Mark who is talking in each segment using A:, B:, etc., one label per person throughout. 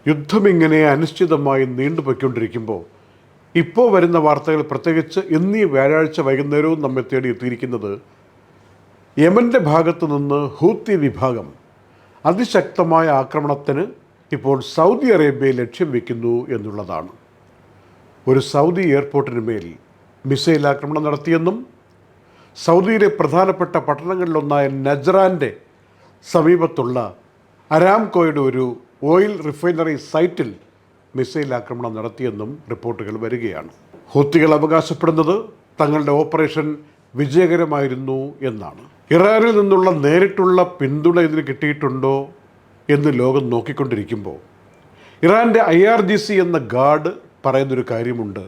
A: യുദ്ധം ഇങ്ങനെ അനിശ്ചിതമായി നീണ്ടുപോയിക്കൊണ്ടിരിക്കുമ്പോൾ ഇപ്പോൾ വരുന്ന വാർത്തകൾ, പ്രത്യേകിച്ച് ഇന്നീ വ്യാഴാഴ്ച വൈകുന്നേരവും നമ്മെ തേടി എത്തിയിരിക്കുന്നത് യമൻ്റെ ഭാഗത്തു നിന്ന് ഹൂത്തി വിഭാഗം അതിശക്തമായ ആക്രമണത്തിന് ഇപ്പോൾ സൗദി അറേബ്യയെ ലക്ഷ്യം വയ്ക്കുന്നു എന്നുള്ളതാണ്. ഒരു സൗദി എയർപോർട്ടിന് മേൽ മിസൈൽ ആക്രമണം നടത്തിയെന്നും സൗദിയിലെ പ്രധാനപ്പെട്ട പട്ടണങ്ങളിലൊന്നായ നജ്റാൻ്റെ സമീപത്തുള്ള അരാംകോയുടെ ഒരു ഓയിൽ റിഫൈനറി സൈറ്റിൽ മിസൈൽ ആക്രമണം നടത്തിയെന്നും റിപ്പോർട്ടുകൾ വരികയാണ്. ഹൂത്തികൾ അവകാശപ്പെടുന്നത് തങ്ങളുടെ ഓപ്പറേഷൻ വിജയകരമായിരുന്നു എന്നാണ്. ഇറാനിൽ നിന്നുള്ള നേരിട്ടുള്ള പിന്തുണ ഇതിന് കിട്ടിയിട്ടുണ്ടോ എന്ന് ലോകം നോക്കിക്കൊണ്ടിരിക്കുമ്പോൾ ഇറാൻ്റെ IRGC എന്ന ഗാർഡ് പറയുന്നൊരു കാര്യമുണ്ട്.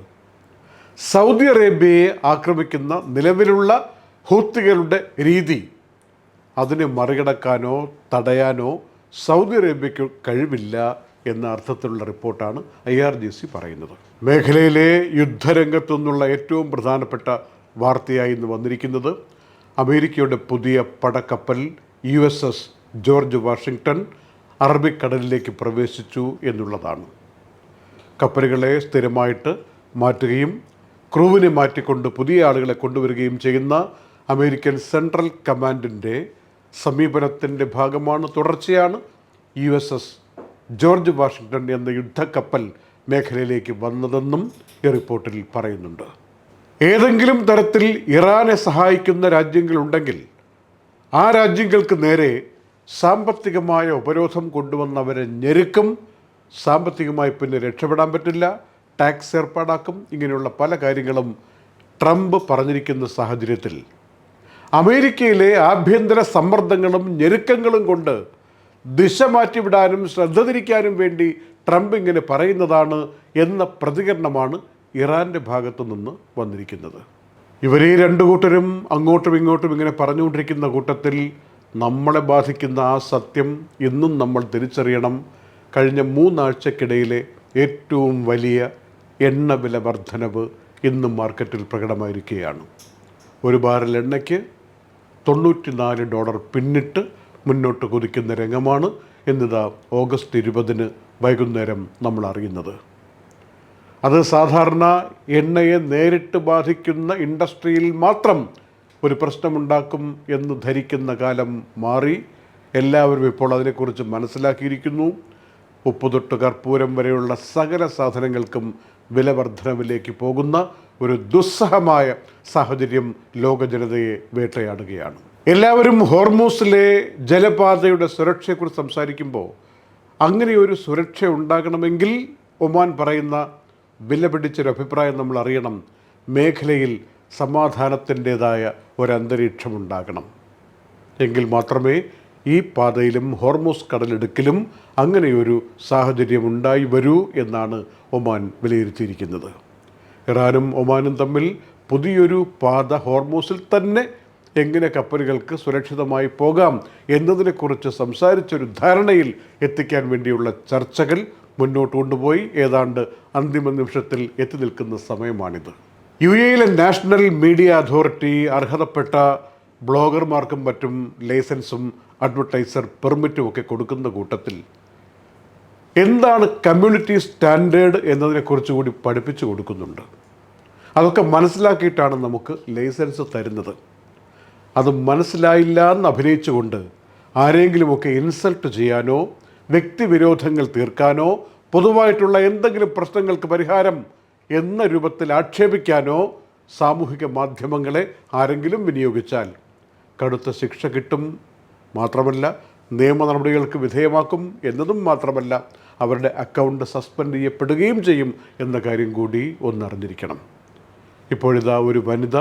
A: സൗദി അറേബ്യയെ ആക്രമിക്കുന്ന നിലവിലുള്ള ഹൂത്തികളുടെ രീതി അതിനെ മറികടക്കാനോ തടയാനോ സൗദി അറേബ്യയ്ക്ക് കഴിവില്ല എന്ന അർത്ഥത്തിലുള്ള റിപ്പോർട്ടാണ് IRGC പറയുന്നത്. മേഖലയിലെ യുദ്ധരംഗത്തു നിന്നുള്ള ഏറ്റവും പ്രധാനപ്പെട്ട വാർത്തയായി ഇന്ന് വന്നിരിക്കുന്നത് അമേരിക്കയുടെ പുതിയ പടക്കപ്പൽ USS ജോർജ് വാഷിങ്ടൺ അറബിക്കടലിലേക്ക് പ്രവേശിച്ചു എന്നുള്ളതാണ്. കപ്പലുകളെ സ്ഥിരമായിട്ട് മാറ്റുകയും ക്രൂവിനെ മാറ്റിക്കൊണ്ട് പുതിയ ആളുകളെ കൊണ്ടുവരികയും ചെയ്യുന്ന അമേരിക്കൻ സെൻട്രൽ കമാൻഡിൻ്റെ സമീപനത്തിൻ്റെ ഭാഗമാണ്, തുടർച്ചയാണ് USS ജോർജ് വാഷിങ്ടൺ എന്ന യുദ്ധക്കപ്പൽ മേഖലയിലേക്ക് വന്നതെന്നും ഈ റിപ്പോർട്ടിൽ പറയുന്നുണ്ട്. ഏതെങ്കിലും തരത്തിൽ ഇറാനെ സഹായിക്കുന്ന രാജ്യങ്ങളുണ്ടെങ്കിൽ ആ രാജ്യങ്ങൾക്ക് നേരെ സാമ്പത്തികമായ ഉപരോധം കൊണ്ടുവന്നവരെ ഞെരുക്കും. സാമ്പത്തികമായി പിന്നെ രക്ഷപ്പെടാൻ പറ്റില്ല, ടാക്സ് ഏർപ്പാടാക്കും. ഇങ്ങനെയുള്ള പല കാര്യങ്ങളും ട്രംപ് പറഞ്ഞിരിക്കുന്ന സാഹചര്യത്തിൽ അമേരിക്കയിലെ ആഭ്യന്തര സമ്മർദ്ദങ്ങളും ഞെരുക്കങ്ങളും കൊണ്ട് ദിശ മാറ്റിവിടാനും ശ്രദ്ധ തിരിക്കാനും വേണ്ടി ട്രംപ് ഇങ്ങനെ പറയുന്നതാണ് എന്ന പ്രതികരണമാണ് ഇറാൻ്റെ ഭാഗത്തു നിന്ന് വന്നിരിക്കുന്നത്. ഇവരീ രണ്ടു കൂട്ടരും അങ്ങോട്ടും ഇങ്ങോട്ടും ഇങ്ങനെ പറഞ്ഞുകൊണ്ടിരിക്കുന്ന കൂട്ടത്തിൽ നമ്മളെ ബാധിക്കുന്ന ആ സത്യം ഇന്നും നമ്മൾ തിരിച്ചറിയണം. കഴിഞ്ഞ 3 ആഴ്ചക്കിടയിലെ ഏറ്റവും വലിയ എണ്ണ വില വർധനവ് ഇന്നും മാർക്കറ്റിൽ പ്രകടമായിരിക്കുകയാണ്. ഒരു ബാരൽ എണ്ണയ്ക്ക് $94 പിന്നിട്ട് മുന്നോട്ട് കുതിക്കുന്ന രംഗമാണ് എന്നിതാ ഓഗസ്റ്റ് 20 വൈകുന്നേരം നമ്മൾ അറിയുന്നത്. അത് സാധാരണ എണ്ണയെ നേരിട്ട് ബാധിക്കുന്ന ഇൻഡസ്ട്രിയിൽ മാത്രം ഒരു പ്രശ്നമുണ്ടാക്കും എന്ന് ധരിക്കുന്ന കാലം മാറി. എല്ലാവരും ഇപ്പോൾ അതിനെക്കുറിച്ച് മനസ്സിലാക്കിയിരിക്കുന്നു. ഉപ്പ് തൊട്ട് കർപ്പൂരം വരെയുള്ള സകല സാധനങ്ങൾക്കും വില വർധനവിലേക്ക് പോകുന്ന ഒരു ദുസ്സഹമായ സാഹചര്യം ലോക ജനതയെ വേട്ടയാടുകയാണ്. എല്ലാവരും ഹോർമൂസിലെ ജലപാതയുടെ സുരക്ഷയെക്കുറിച്ച് സംസാരിക്കുമ്പോൾ അങ്ങനെ ഒരു സുരക്ഷ ഉണ്ടാകണമെങ്കിൽ ഒമാൻ പറയുന്ന വില പിടിച്ചൊരു അഭിപ്രായം നമ്മൾ അറിയണം. മേഖലയിൽ സമാധാനത്തിൻ്റേതായ ഒരന്തരീക്ഷം ഉണ്ടാകണം. എങ്കിൽ മാത്രമേ ഈ പാതയിലും ഹോർമൂസ് കടലിടുക്കിലും അങ്ങനെയൊരു സാഹചര്യം ഉണ്ടായി വരൂ എന്നാണ് ഒമാൻ വിലയിരുത്തിയിരിക്കുന്നത്. ഇറാനും ഒമാനും തമ്മിൽ പുതിയൊരു പാത ഹോർമൂസിൽ തന്നെ എങ്ങനെ കപ്പലുകൾക്ക് സുരക്ഷിതമായി പോകാം എന്നതിനെക്കുറിച്ച് സംസാരിച്ചൊരു ധാരണയിൽ എത്തിക്കാൻ വേണ്ടിയുള്ള ചർച്ചകൾ മുന്നോട്ട് കൊണ്ടുപോയി ഏതാണ്ട് അന്തിമ നിമിഷത്തിൽ എത്തി നിൽക്കുന്ന സമയമാണിത്. UAE നാഷണൽ മീഡിയ അതോറിറ്റി അർഹതപ്പെട്ട ബ്ലോഗർമാർക്കും മറ്റും ലൈസൻസും അഡ്വർടൈസർ പെർമിറ്റും ഒക്കെ കൊടുക്കുന്ന കൂട്ടത്തിൽ എന്താണ് കമ്മ്യൂണിറ്റി സ്റ്റാൻഡേർഡ് എന്നതിനെക്കുറിച്ച് കൂടി പഠിപ്പിച്ചു കൊടുക്കുന്നുണ്ട്. അതൊക്കെ മനസ്സിലാക്കിയിട്ടാണ് നമുക്ക് ലൈസൻസ് തരുന്നത്. അത് മനസ്സിലായില്ല എന്ന് അഭിനയിച്ചുകൊണ്ട് ആരെങ്കിലുമൊക്കെ ഇൻസൾട്ട് ചെയ്യാനോ വ്യക്തിവിരോധങ്ങൾ തീർക്കാനോ പൊതുവായിട്ടുള്ള എന്തെങ്കിലും പ്രശ്നങ്ങൾക്ക് പരിഹാരം എന്ന രൂപത്തിൽ ആക്ഷേപിക്കാനോ സാമൂഹിക മാധ്യമങ്ങളെ ആരെങ്കിലും വിനിയോഗിച്ചാൽ കടുത്ത ശിക്ഷ കിട്ടും. മാത്രമല്ല നിയമ നടപടികൾക്ക് വിധേയമാക്കും എന്നതും മാത്രമല്ല, അവരുടെ അക്കൗണ്ട് സസ്പെൻഡ് ചെയ്യപ്പെടുകയും ചെയ്യും എന്ന കാര്യം കൂടി ഒന്നറിഞ്ഞിരിക്കണം. ഇപ്പോഴിതാ ഒരു വനിത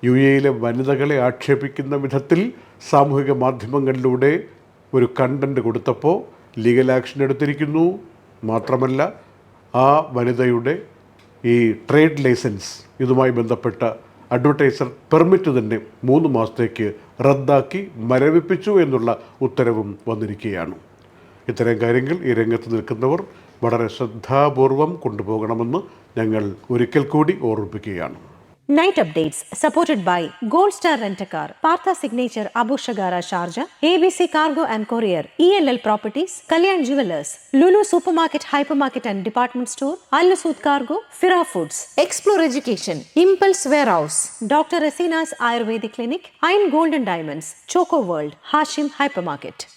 A: UAE വനിതകളെ ആക്ഷേപിക്കുന്ന വിധത്തിൽ സാമൂഹിക മാധ്യമങ്ങളിലൂടെ ഒരു കണ്ടൻറ്റ് കൊടുത്തപ്പോൾ ലീഗൽ ആക്ഷൻ എടുത്തിരിക്കുന്നു. മാത്രമല്ല ആ വനിതയുടെ ഈ ട്രേഡ് ലൈസൻസ്, ഇതുമായി ബന്ധപ്പെട്ട അഡ്വർടൈസർ പെർമിറ്റ് തന്നെ 3 മാസത്തേക്ക് റദ്ദാക്കി മരവിപ്പിച്ചു എന്നുള്ള ഉത്തരവും വന്നിരിക്കുകയാണ്. ഇത്തരം കാര്യങ്ങൾ ഈ രംഗത്ത് നിൽക്കുന്നവർ വളരെ ശ്രദ്ധാപൂർവം കൊണ്ടുപോകണമെന്ന് ഞങ്ങൾ ഒരിക്കൽ കൂടി ഓർമ്മിപ്പിക്കുകയാണ്.
B: Night updates supported by Gold Star Rent-A-Car, Partha Signature Abu Shagara Sharjah, ABC Cargo and Courier, ELL Properties, Kalyan Jewelers, Lulu Supermarket, Hypermarket and Department Store, Al Nasood Cargo, Fira Foods, Explore Education, Impulse Warehouse, Dr. Asina's Ayurvedic Clinic, Iron Gold and Diamonds, Choco World, Hashim Hypermarket.